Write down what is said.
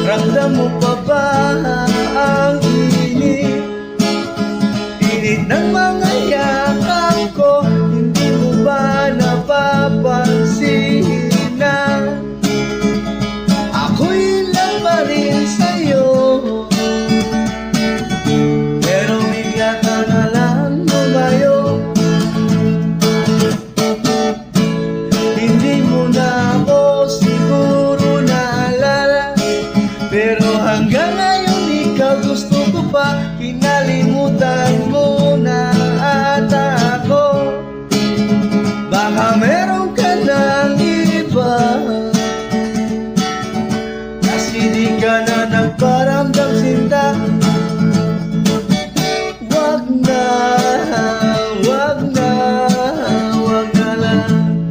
Ramdam mo pa ba ang init? Init ng mga yakap ko. Hindi mo ba napapansin na ako'y lang pa rin sa'yo? Pero bigla ka na lang lumayo. Hindi mo na ako siguro naalala, pero hanggang ngayon ikaw gusto ko pa.